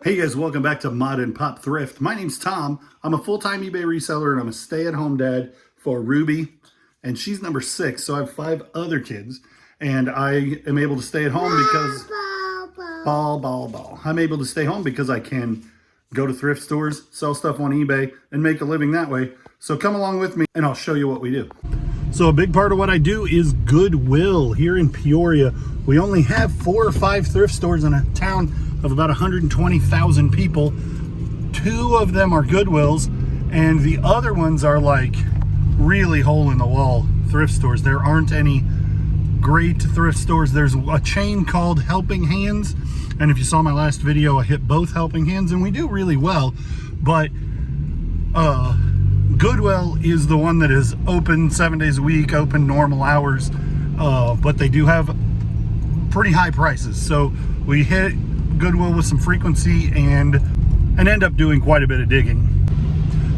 Hey guys, welcome back to Mod and Pop Thrift. My name's Tom. I'm a full-time eBay reseller and I'm a stay-at-home dad for Ruby, and she's number 6, so I have 5 other kids, and I am able to stay at home because I'm able to stay home because I can go to thrift stores, sell stuff on eBay, and make a living that way. So come along with me and I'll show you what we do. So a big part of what I do is Goodwill here in Peoria. We only have 4 or 5 thrift stores in a town of about 120,000 people. 2 of them are Goodwills, and the other ones are like really hole-in-the-wall thrift stores. There aren't any great thrift stores. There's a chain called Helping Hands, and if you saw my last video, I hit both Helping Hands, and we do really well. But Goodwill is the one that is open 7 days a week, open normal hours, but they do have pretty high prices. So we hit Goodwill with some frequency and end up doing quite a bit of digging.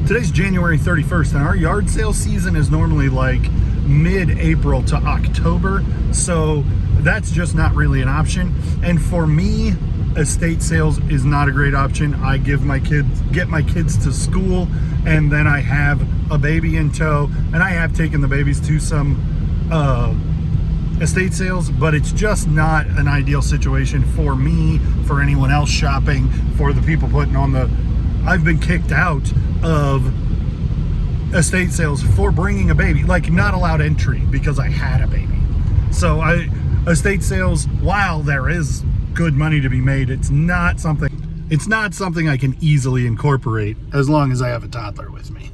Today's January 31st, and our yard sale season is normally like mid-April to October, so that's just not really an option. And for me, estate sales is not a great option. I get my kids to school, and then I have a baby in tow, and I have taken the babies to some estate sales, but it's just not an ideal situation for me, for anyone else shopping, for the people putting on the... I've been kicked out of estate sales for bringing a baby, like not allowed entry because I had a baby. So estate sales, while there is good money to be made, it's not something I can easily incorporate as long as I have a toddler with me.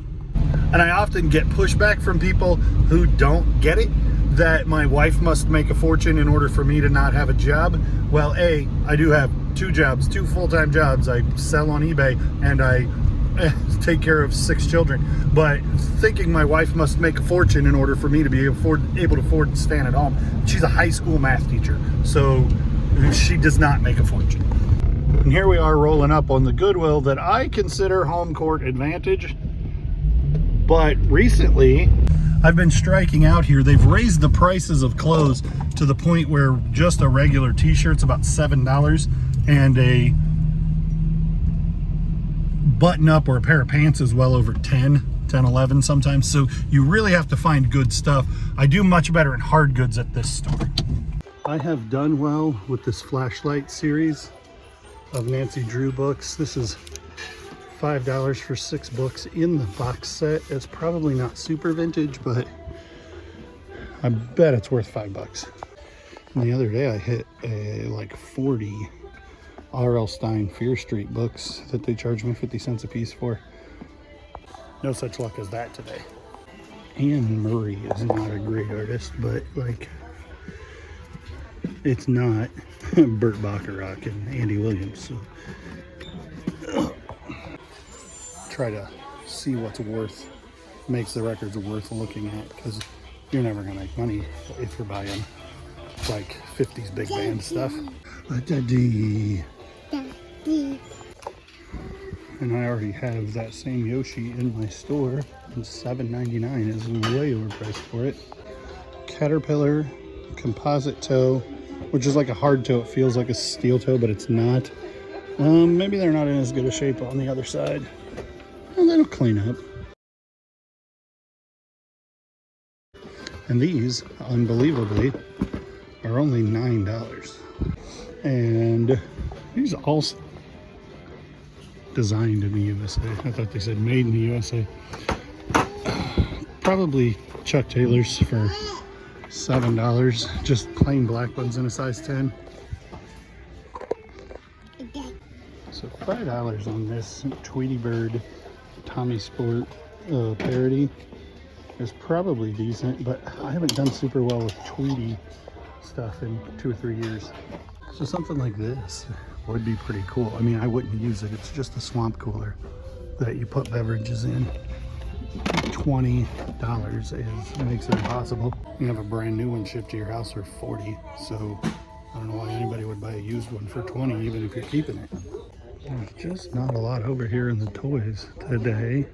And I often get pushback from people who don't get it, that my wife must make a fortune in order for me to not have a job. Well, I do have 2 jobs, 2 full-time jobs. I sell on eBay and I take care of 6 children. But thinking my wife must make a fortune in order for me to be able to afford to stand at home. She's a high school math teacher, so she does not make a fortune. And here we are rolling up on the Goodwill that I consider home court advantage. But recently, I've been striking out here. They've raised the prices of clothes to the point where just a regular t-shirt's about $7, and a button-up or a pair of pants is well over 10, 11 sometimes. So you really have to find good stuff. I do much better in hard goods at this store. I have done well with this flashlight series of Nancy Drew books. This is $5 for 6 books in the box set. It's probably not super vintage, but I bet it's worth $5. And the other day I hit like 40 R.L. Stine Fear Street books that they charged me 50 cents a piece for. No such luck as that today. Anne Murray is not a great artist, but like, it's not Burt Bacharach and Andy Williams. So try to see what's makes the records worth looking at, because you're never gonna make money if you're buying like 50s big band stuff. And I already have that same Yoshi in my store, and $7.99 is way overpriced for it. Caterpillar composite toe, which is like a hard toe. It feels like a steel toe, but it's not. Maybe they're not in as good a shape on the other side. And they'll clean up. And these, unbelievably, are only $9. And these are also designed in the USA. I thought they said made in the USA. Probably Chuck Taylors for $7. Just plain black ones in a size 10. So $5 on this Tweety Bird Tommy Sport parody is probably decent, but I haven't done super well with Tweety stuff in 2 or 3 years. So something like this would be pretty cool. I mean, I wouldn't use it. It's just a swamp cooler that you put beverages in. $20 makes it impossible. You have a brand new one shipped to your house for $40. So I don't know why anybody would buy a used one for $20, even if you're keeping it. There's just not a lot over here in the toys today.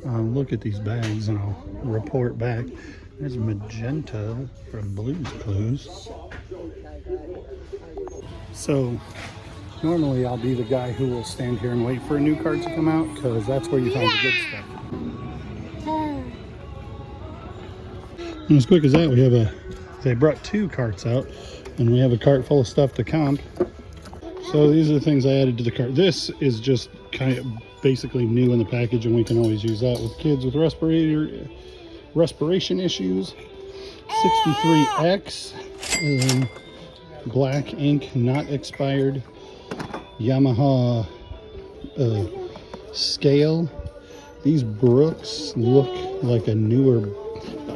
Look at these bags and I'll report back. There's magenta from Blue's Clues. So Normally I'll be the guy who will stand here and wait for a new cart to come out, because that's where you find the good stuff. And as quick as that, they brought 2 carts out, and we have a cart full of stuff to comp. So these are the things I added to the cart. This is just kind of basically new in the package, and we can always use that with kids with respiration issues. 63X, black ink, not expired. Yamaha scale. These Brooks look like a newer,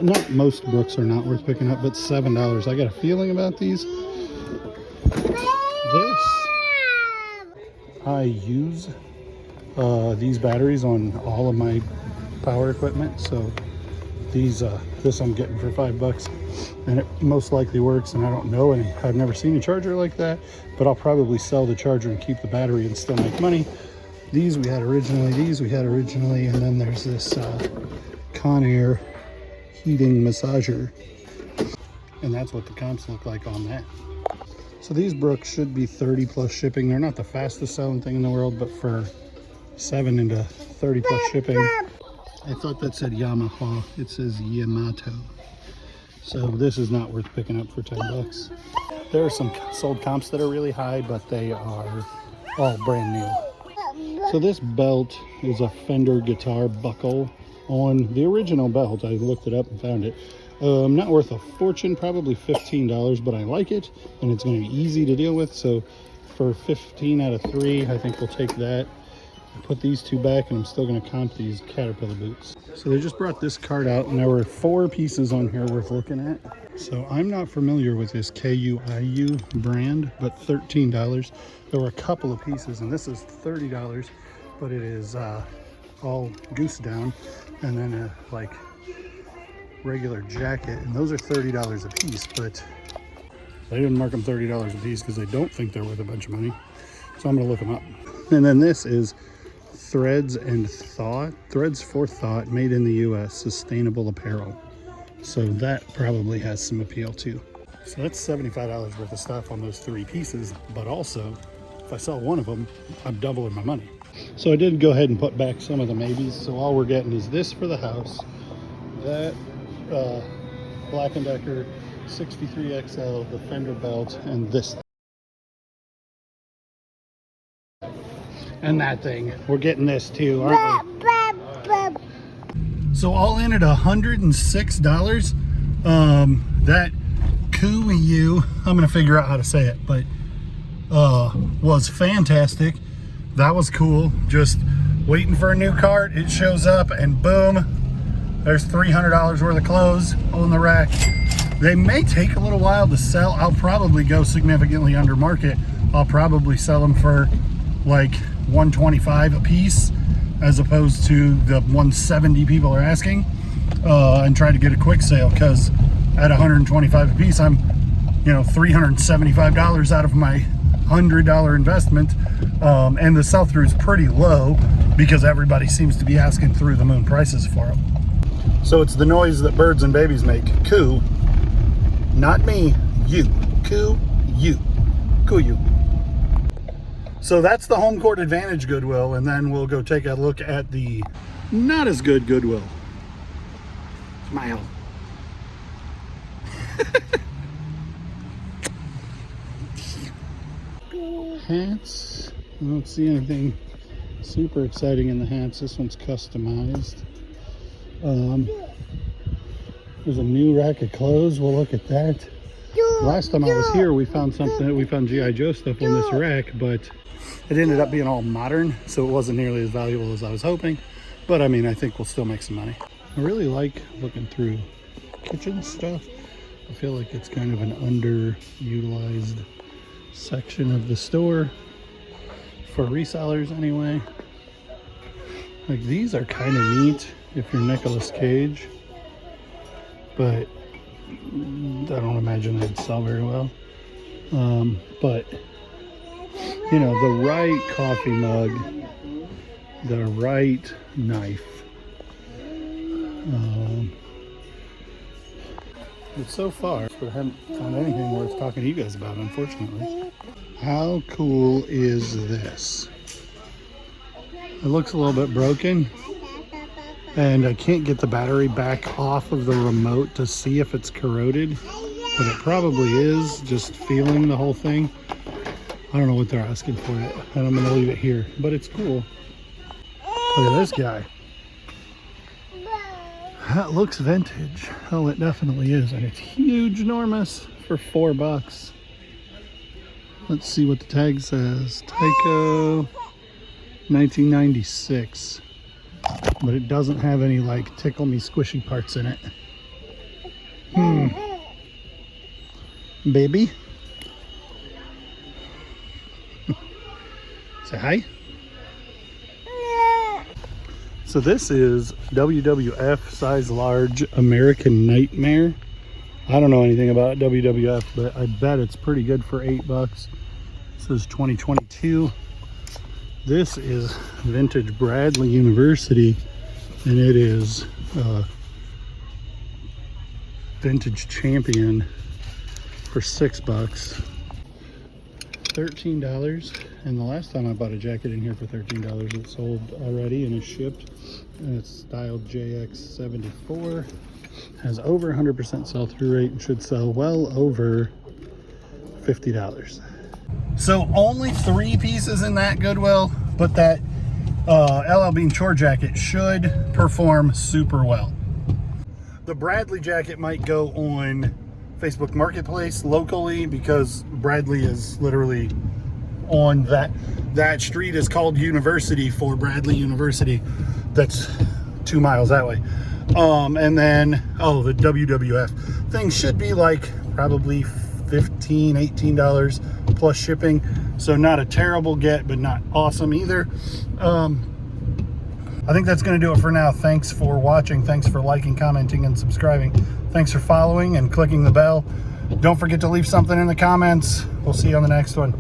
not most Brooks are not worth picking up, but $7. I got a feeling about these. I use these batteries on all of my power equipment, so this I'm getting for $5, and it most likely works. And I don't know, and I've never seen a charger like that, but I'll probably sell the charger and keep the battery and still make money. These we had originally, and then there's this Conair heating massager, and that's what the comps look like on that. So these Brooks should be 30 plus shipping. They're not the fastest selling thing in the world, but for 7 into 30 plus shipping. I thought that said Yamaha. It says Yamato. So this is not worth picking up for $10. There are some sold comps that are really high, but they are all brand new. So this belt is a Fender guitar buckle on the original belt. I looked it up and found it. Not worth a fortune, probably $15, but I like it, and it's going to be easy to deal with. So for 15 out of 3, I think we'll take that. Put these 2 back, and I'm still going to comp these Caterpillar boots. So they just brought this cart out, and there were 4 pieces on here worth looking at. So I'm not familiar with this KUIU brand, but $13. There were a couple of pieces, and this is $30, but it is all goose down, and then a like regular jacket, and those are $30 a piece, but they didn't mark them $30 a piece because they don't think they're worth a bunch of money. So I'm going to look them up. And then this is Threads for Thought, made in the US, sustainable apparel. So that probably has some appeal too. So that's $75 worth of stuff on those 3 pieces, but also if I sell one of them, I'm doubling my money. So I did go ahead and put back some of the maybes. So all we're getting is this for the house, that Black & Decker 63XL, the Fender belt, and this. And that thing. We're getting this too, aren't we? So all in at $106. That Kuiu, I'm gonna figure out how to say it, but was fantastic. That was cool. Just waiting for a new cart. It shows up and boom, there's $300 worth of clothes on the rack. They may take a little while to sell. I'll probably go significantly under market. I'll probably sell them for like $125 a piece as opposed to the $170 people are asking, and try to get a quick sale, because at $125 a piece, I'm, $375 out of my $100 investment, and the sell-through is pretty low because everybody seems to be asking through the moon prices for them. So it's the noise that birds and babies make. Coo, not me, you. Coo, you. Coo, you. So that's the Home Court Advantage Goodwill, and then we'll go take a look at the not as good Goodwill. Smile. Hats. I don't see anything super exciting in the hats. This one's customized. There's a new rack of clothes. We'll look at that. Last time I was here, we found something. We found G.I. Joe stuff on this rack, but it ended up being all modern, so it wasn't nearly as valuable as I was hoping. But I mean, I think we'll still make some money. I really like looking through kitchen stuff. I feel like it's kind of an underutilized section of the store for resellers anyway. Like, these are kind of neat if you're Nicolas Cage, but I don't imagine they'd sell very well. But the right coffee mug, the right knife. But so far, I haven't found anything worth talking to you guys about, unfortunately. How cool is this? It looks a little bit broken, and I can't get the battery back off of the remote to see if it's corroded, but it probably is, just feeling the whole thing. I don't know what they're asking for it, and I'm gonna leave it here, but it's cool. Look at this guy. That looks vintage. Oh, it definitely is, and it's huge, enormous for $4. Let's see what the tag says. Tyco 1996. But it doesn't have any like tickle me squishy parts in it. Baby. Say hi. So this is WWF size large American Nightmare. I don't know anything about WWF, but I bet it's pretty good for $8. This is 2022. This is vintage Bradley University, and it is vintage champion for $6. $13, and the last time I bought a jacket in here for $13, it sold already and is shipped, and it's styled JX74, has over 100% sell-through rate, and should sell well over $50. So only 3 pieces in that Goodwill, but that LL Bean chore jacket should perform super well. The Bradley jacket might go on Facebook Marketplace locally, because Bradley is literally on that street is called University for Bradley University. That's 2 miles that way. And then, the WWF thing should be like probably $15, $18 plus shipping. So not a terrible get, but not awesome either. I think that's going to do it for now. Thanks for watching. Thanks for liking, commenting, and subscribing. Thanks for following and clicking the bell. Don't forget to leave something in the comments. We'll see you on the next one.